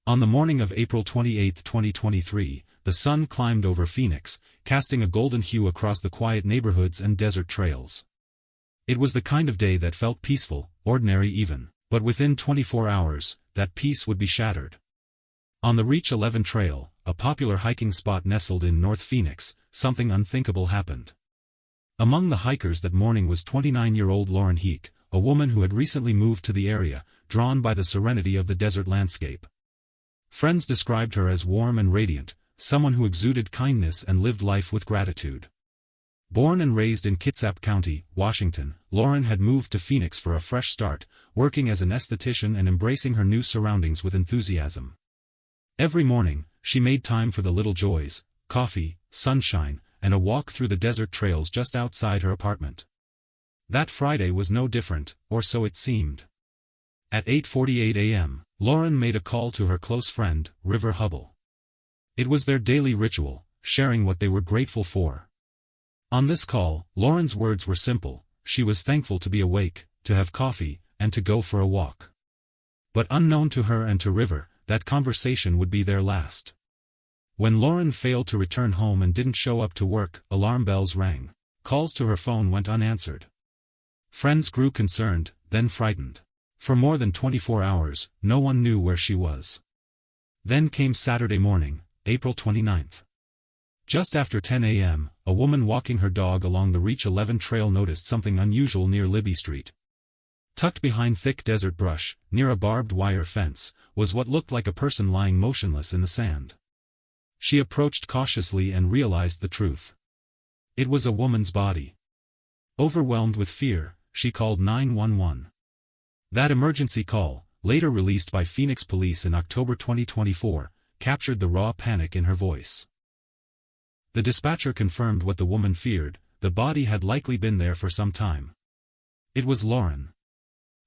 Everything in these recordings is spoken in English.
On the morning of April 28, 2023, the sun climbed over Phoenix, casting a golden hue across the quiet neighborhoods and desert trails. It was the kind of day that felt peaceful, ordinary even, but within 24 hours, that peace would be shattered. On the Reach 11 Trail, a popular hiking spot nestled in North Phoenix, something unthinkable happened. Among the hikers that morning was 29-year-old Lauren Heeke, a woman who had recently moved to the area, drawn by the serenity of the desert landscape. Friends described her as warm and radiant, someone who exuded kindness and lived life with gratitude. Born and raised in Kitsap County, Washington, Lauren had moved to Phoenix for a fresh start, working as an esthetician and embracing her new surroundings with enthusiasm. Every morning, she made time for the little joys, coffee, sunshine, and a walk through the desert trails just outside her apartment. That Friday was no different, or so it seemed. At 8:48 a.m., Lauren made a call to her close friend, River Hubble. It was their daily ritual, sharing what they were grateful for. On this call, Lauren's words were simple: she was thankful to be awake, to have coffee, and to go for a walk. But unknown to her and to River, that conversation would be their last. When Lauren failed to return home and didn't show up to work, alarm bells rang. Calls to her phone went unanswered. Friends grew concerned, then frightened. For more than 24 hours, no one knew where she was. Then came Saturday morning, April 29th. Just after 10 a.m., a woman walking her dog along the Reach 11 trail noticed something unusual near Libby Street. Tucked behind thick desert brush, near a barbed wire fence, was what looked like a person lying motionless in the sand. She approached cautiously and realized the truth. It was a woman's body. Overwhelmed with fear, she called 911. That emergency call, later released by Phoenix police in October 2024, captured the raw panic in her voice. The dispatcher confirmed what the woman feared: the body had likely been there for some time. It was Lauren.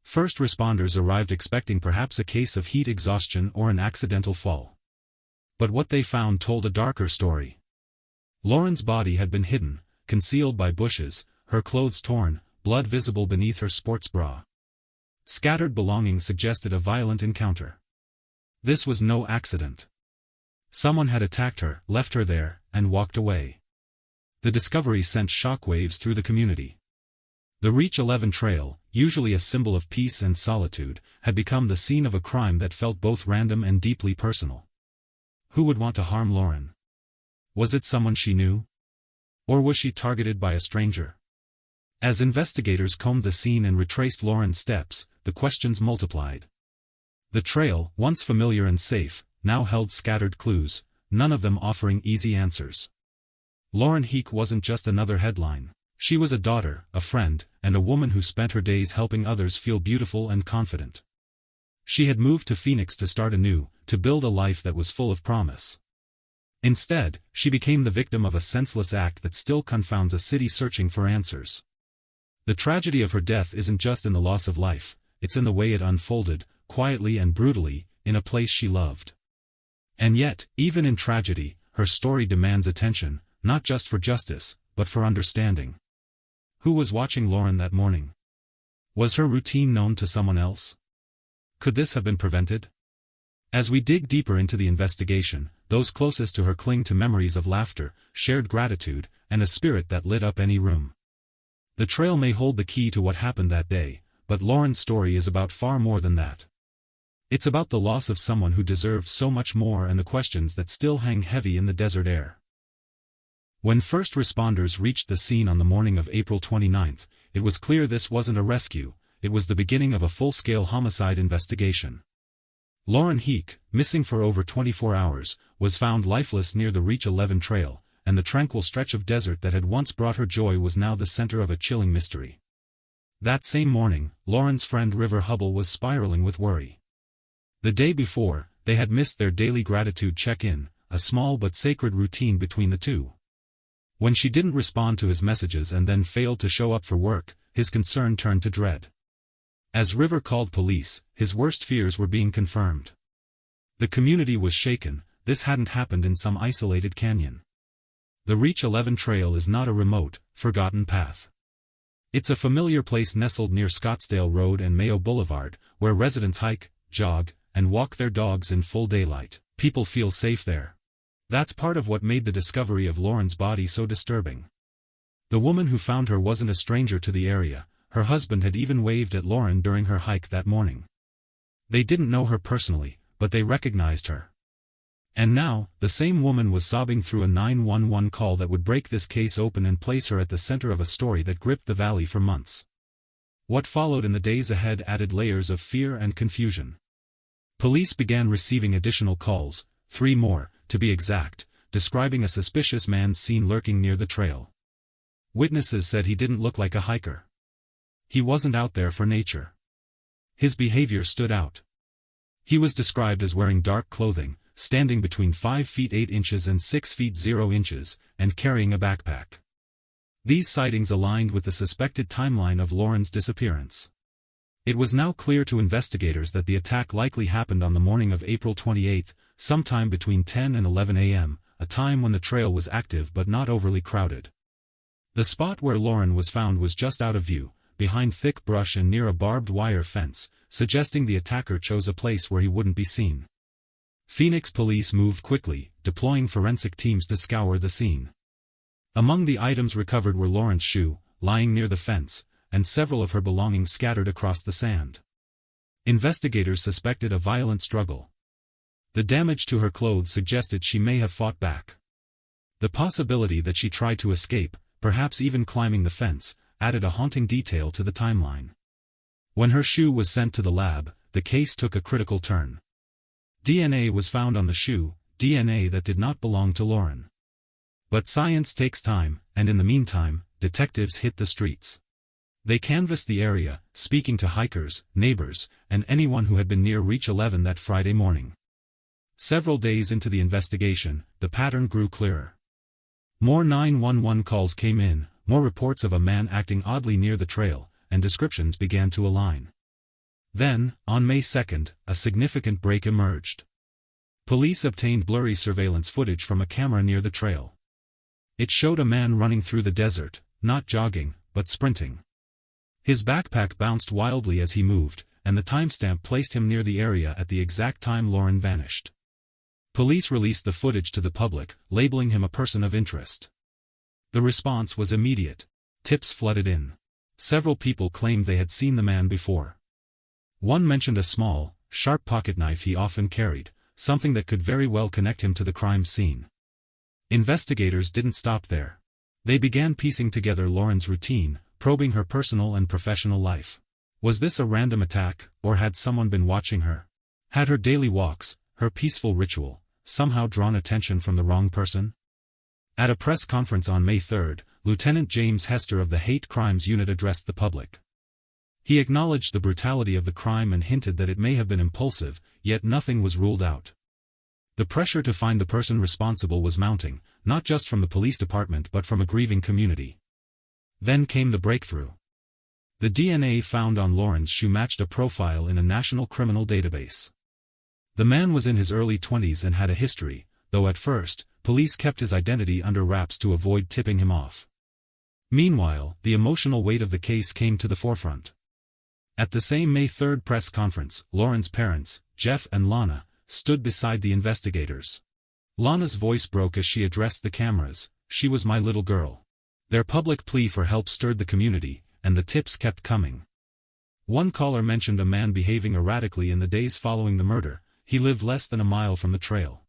First responders arrived expecting perhaps a case of heat exhaustion or an accidental fall. But what they found told a darker story. Lauren's body had been hidden, concealed by bushes, her clothes torn, blood visible beneath her sports bra. Scattered belongings suggested a violent encounter. This was no accident. Someone had attacked her, left her there, and walked away. The discovery sent shockwaves through the community. The Reach 11 Trail, usually a symbol of peace and solitude, had become the scene of a crime that felt both random and deeply personal. Who would want to harm Lauren? Was it someone she knew? Or was she targeted by a stranger? As investigators combed the scene and retraced Lauren's steps, the questions multiplied. The trail, once familiar and safe, now held scattered clues, none of them offering easy answers. Lauren Heeke wasn't just another headline. She was a daughter, a friend, and a woman who spent her days helping others feel beautiful and confident. She had moved to Phoenix to start anew, to build a life that was full of promise. Instead, she became the victim of a senseless act that still confounds a city searching for answers. The tragedy of her death isn't just in the loss of life, it's in the way it unfolded, quietly and brutally, in a place she loved. And yet, even in tragedy, her story demands attention, not just for justice, but for understanding. Who was watching Lauren that morning? Was her routine known to someone else? Could this have been prevented? As we dig deeper into the investigation, those closest to her cling to memories of laughter, shared gratitude, and a spirit that lit up any room. The trail may hold the key to what happened that day, but Lauren's story is about far more than that. It's about the loss of someone who deserved so much more and the questions that still hang heavy in the desert air. When first responders reached the scene on the morning of April 29th, it was clear this wasn't a rescue, it was the beginning of a full-scale homicide investigation. Lauren Heeke, missing for over 24 hours, was found lifeless near the Reach 11 Trail, and the tranquil stretch of desert that had once brought her joy was now the center of a chilling mystery. That same morning, Lauren's friend River Hubble was spiraling with worry. The day before, they had missed their daily gratitude check-in, a small but sacred routine between the two. When she didn't respond to his messages and then failed to show up for work, his concern turned to dread. As River called police, his worst fears were being confirmed. The community was shaken. This hadn't happened in some isolated canyon. The Reach 11 Trail is not a remote, forgotten path. It's a familiar place nestled near Scottsdale Road and Mayo Boulevard, where residents hike, jog, and walk their dogs in full daylight. People feel safe there. That's part of what made the discovery of Lauren's body so disturbing. The woman who found her wasn't a stranger to the area. Her husband had even waved at Lauren during her hike that morning. They didn't know her personally, but they recognized her. And now, the same woman was sobbing through a 911 call that would break this case open and place her at the center of a story that gripped the valley for months. What followed in the days ahead added layers of fear and confusion. Police began receiving additional calls, 3 more, to be exact, describing a suspicious man seen lurking near the trail. Witnesses said he didn't look like a hiker. He wasn't out there for nature. His behavior stood out. He was described as wearing dark clothing, standing between 5 feet 8 inches and 6 feet 0 inches, and carrying a backpack. These sightings aligned with the suspected timeline of Lauren's disappearance. It was now clear to investigators that the attack likely happened on the morning of April 28, sometime between 10 and 11 a.m., a time when the trail was active but not overly crowded. The spot where Lauren was found was just out of view, behind thick brush and near a barbed wire fence, suggesting the attacker chose a place where he wouldn't be seen. Phoenix police moved quickly, deploying forensic teams to scour the scene. Among the items recovered were Lauren's shoe, lying near the fence, and several of her belongings scattered across the sand. Investigators suspected a violent struggle. The damage to her clothes suggested she may have fought back. The possibility that she tried to escape, perhaps even climbing the fence, added a haunting detail to the timeline. When her shoe was sent to the lab, the case took a critical turn. DNA was found on the shoe, DNA that did not belong to Lauren. But science takes time, and in the meantime, detectives hit the streets. They canvassed the area, speaking to hikers, neighbors, and anyone who had been near Reach 11 that Friday morning. Several days into the investigation, the pattern grew clearer. More 911 calls came in, more reports of a man acting oddly near the trail, and descriptions began to align. Then, on May 2, a significant break emerged. Police obtained blurry surveillance footage from a camera near the trail. It showed a man running through the desert, not jogging, but sprinting. His backpack bounced wildly as he moved, and the timestamp placed him near the area at the exact time Lauren vanished. Police released the footage to the public, labeling him a person of interest. The response was immediate. Tips flooded in. Several people claimed they had seen the man before. One mentioned a small, sharp pocket knife he often carried, something that could very well connect him to the crime scene. Investigators didn't stop there. They began piecing together Lauren's routine, probing her personal and professional life. Was this a random attack, or had someone been watching her? Had her daily walks, her peaceful ritual, somehow drawn attention from the wrong person? At a press conference on May 3, Lieutenant James Hester of the Hate Crimes Unit addressed the public. He acknowledged the brutality of the crime and hinted that it may have been impulsive, yet nothing was ruled out. The pressure to find the person responsible was mounting, not just from the police department but from a grieving community. Then came the breakthrough. The DNA found on Lauren's shoe matched a profile in a national criminal database. The man was in his early 20s and had a history, though at first, police kept his identity under wraps to avoid tipping him off. Meanwhile, the emotional weight of the case came to the forefront. At the same May 3 press conference, Lauren's parents, Jeff and Lana, stood beside the investigators. Lana's voice broke as she addressed the cameras. She was my little girl. Their public plea for help stirred the community, and the tips kept coming. One caller mentioned a man behaving erratically in the days following the murder. He lived less than a mile from the trail.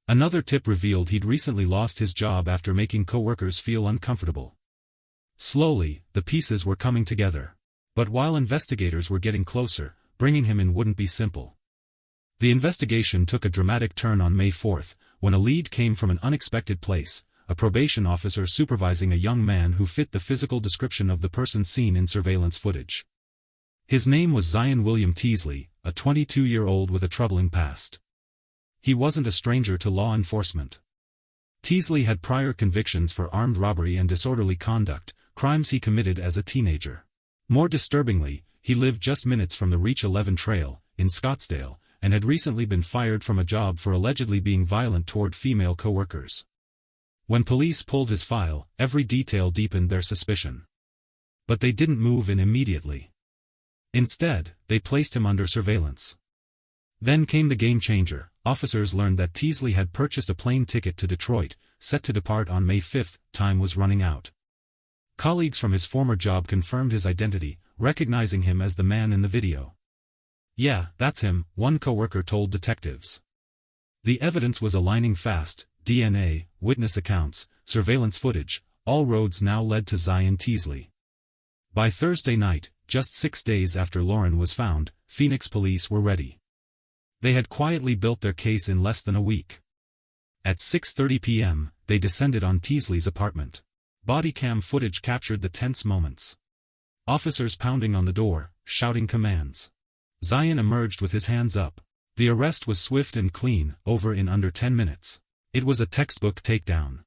Another tip revealed he'd recently lost his job after making co-workers feel uncomfortable. Slowly, the pieces were coming together. But while investigators were getting closer, bringing him in wouldn't be simple. The investigation took a dramatic turn on May 4, when a lead came from an unexpected place, a probation officer supervising a young man who fit the physical description of the person seen in surveillance footage. His name was William Teasley, a 22-year-old with a troubling past. He wasn't a stranger to law enforcement. Teasley had prior convictions for armed robbery and disorderly conduct, crimes he committed as a teenager. More disturbingly, he lived just minutes from the Reach 11 trail, in Scottsdale, and had recently been fired from a job for allegedly being violent toward female co-workers. When police pulled his file, every detail deepened their suspicion. But they didn't move in immediately. Instead, they placed him under surveillance. Then came the game changer. Officers learned that Teasley had purchased a plane ticket to Detroit, set to depart on May 5. Time was running out. Colleagues from his former job confirmed his identity, recognizing him as the man in the video. "Yeah, that's him," one coworker told detectives. The evidence was aligning fast: DNA, witness accounts, surveillance footage. All roads now led to Zion Teasley. By Thursday night, just 6 days after Lauren was found, Phoenix police were ready. They had quietly built their case in less than a week. At 6:30 p.m., they descended on Teasley's apartment. Bodycam footage captured the tense moments. Officers pounding on the door, shouting commands. Zion emerged with his hands up. The arrest was swift and clean, over in under 10 minutes. It was a textbook takedown.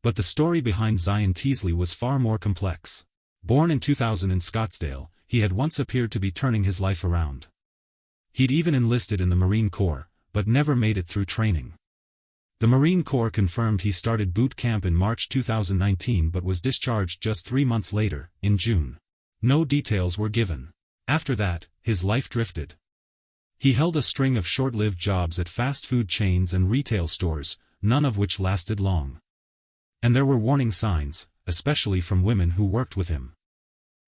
But the story behind Zion Teasley was far more complex. Born in 2000 in Scottsdale, he had once appeared to be turning his life around. He'd even enlisted in the Marine Corps, but never made it through training. The Marine Corps confirmed he started boot camp in March 2019 but was discharged just 3 months later, in June. No details were given. After that, his life drifted. He held a string of short-lived jobs at fast food chains and retail stores, none of which lasted long. And there were warning signs, especially from women who worked with him.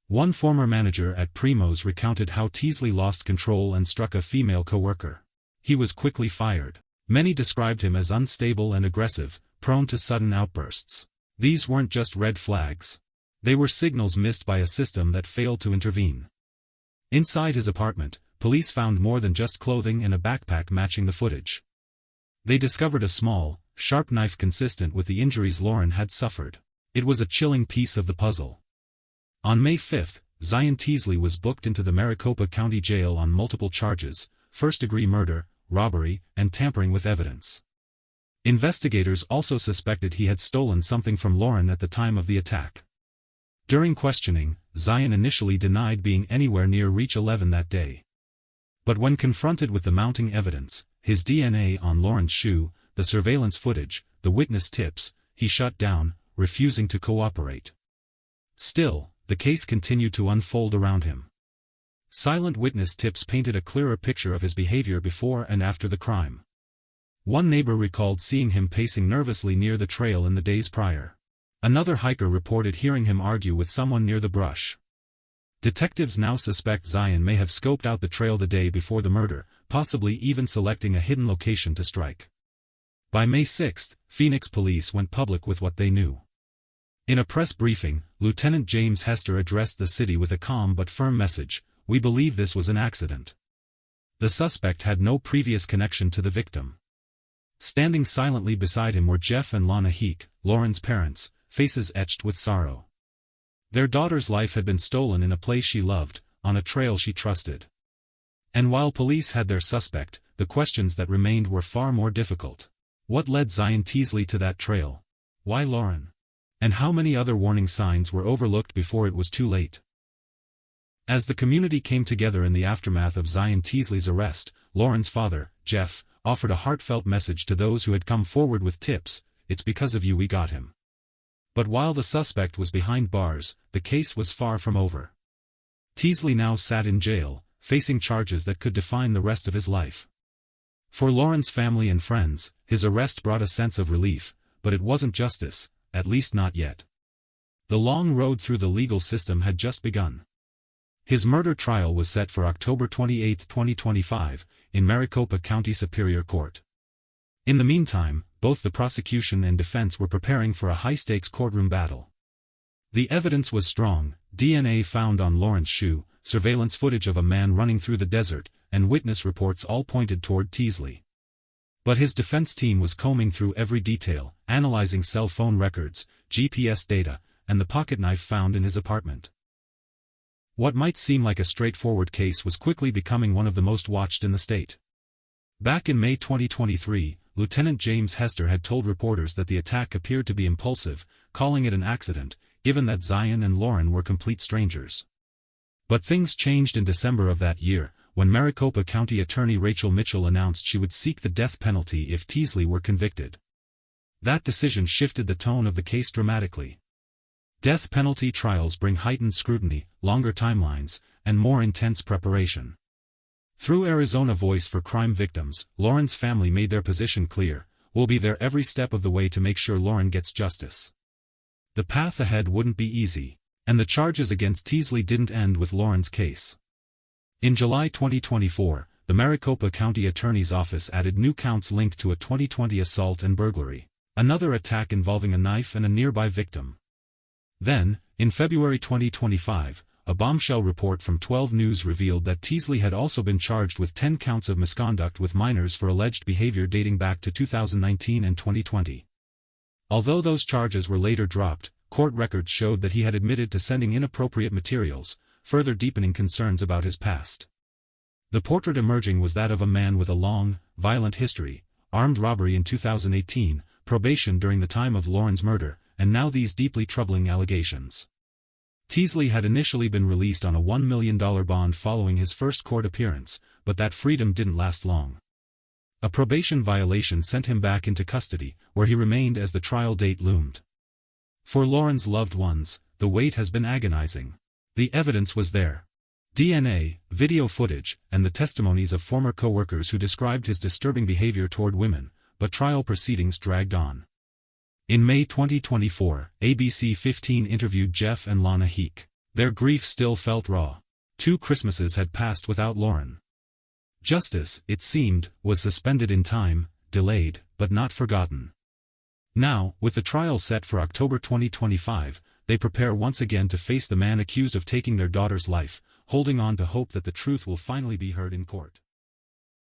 One former manager at Primo's recounted how Teasley lost control and struck a female coworker. He was quickly fired. Many described him as unstable and aggressive, prone to sudden outbursts. These weren't just red flags. They were signals missed by a system that failed to intervene. Inside his apartment, police found more than just clothing and a backpack matching the footage. They discovered a small, sharp knife consistent with the injuries Lauren had suffered. It was a chilling piece of the puzzle. On May 5, Zion Teasley was booked into the Maricopa County Jail on multiple charges: first-degree murder, robbery, and tampering with evidence. Investigators also suspected he had stolen something from Lauren at the time of the attack. During questioning, Zion initially denied being anywhere near Reach 11 that day. But when confronted with the mounting evidence, his DNA on Lauren's shoe, the surveillance footage, the witness tips, he shut down, refusing to cooperate. Still, the case continued to unfold around him. Silent witness tips painted a clearer picture of his behavior before and after the crime. One neighbor recalled seeing him pacing nervously near the trail in the days prior. Another hiker reported hearing him argue with someone near the brush. Detectives now suspect Zion may have scoped out the trail the day before the murder, possibly even selecting a hidden location to strike. By May 6, Phoenix police went public with what they knew. In a press briefing, Lieutenant James Hester addressed the city with a calm but firm message: "We believe this was an accident." The suspect had no previous connection to the victim. Standing silently beside him were Jeff and Lauren Heeke, Lauren's parents, faces etched with sorrow. Their daughter's life had been stolen in a place she loved, on a trail she trusted. And while police had their suspect, the questions that remained were far more difficult. What led Zion Teasley to that trail? Why Lauren? And how many other warning signs were overlooked before it was too late? As the community came together in the aftermath of Zion Teasley's arrest, Lauren's father, Jeff, offered a heartfelt message to those who had come forward with tips: "It's because of you we got him." But while the suspect was behind bars, the case was far from over. Teasley now sat in jail, facing charges that could define the rest of his life. For Lauren's family and friends, his arrest brought a sense of relief, but it wasn't justice, at least not yet. The long road through the legal system had just begun. His murder trial was set for October 28, 2025, in Maricopa County Superior Court. In the meantime, both the prosecution and defense were preparing for a high-stakes courtroom battle. The evidence was strong: DNA found on Lauren's shoe, surveillance footage of a man running through the desert, and witness reports all pointed toward Teasley. But his defense team was combing through every detail, analyzing cell phone records, GPS data, and the pocketknife found in his apartment. What might seem like a straightforward case was quickly becoming one of the most watched in the state. Back in May 2023, Lieutenant James Hester had told reporters that the attack appeared to be impulsive, calling it an accident, given that Zion and Lauren were complete strangers. But things changed in December of that year, when Maricopa County Attorney Rachel Mitchell announced she would seek the death penalty if Teasley were convicted. That decision shifted the tone of the case dramatically. Death penalty trials bring heightened scrutiny, longer timelines, and more intense preparation. Through Arizona Voice for Crime Victims, Lauren's family made their position clear: "We'll be there every step of the way to make sure Lauren gets justice." The path ahead wouldn't be easy, and the charges against Teasley didn't end with Lauren's case. In July 2024, the Maricopa County Attorney's Office added new counts linked to a 2020 assault and burglary, another attack involving a knife and a nearby victim. Then, in February 2025, a bombshell report from 12 News revealed that Teasley had also been charged with 10 counts of misconduct with minors for alleged behavior dating back to 2019 and 2020. Although those charges were later dropped, court records showed that he had admitted to sending inappropriate materials, further deepening concerns about his past. The portrait emerging was that of a man with a long, violent history: armed robbery in 2018, probation during the time of Lauren's murder, and now these deeply troubling allegations. Teasley had initially been released on a $1 million bond following his first court appearance, but that freedom didn't last long. A probation violation sent him back into custody, where he remained as the trial date loomed. For Lauren's loved ones, the wait has been agonizing. The evidence was there: DNA, video footage, and the testimonies of former co-workers who described his disturbing behavior toward women, but trial proceedings dragged on. In May 2024, ABC 15 interviewed Jeff and Lauren Heeke. Their grief still felt raw. 2 Christmases had passed without Lauren. Justice, it seemed, was suspended in time, delayed, but not forgotten. Now, with the trial set for October 2025, they prepare once again to face the man accused of taking their daughter's life, holding on to hope that the truth will finally be heard in court.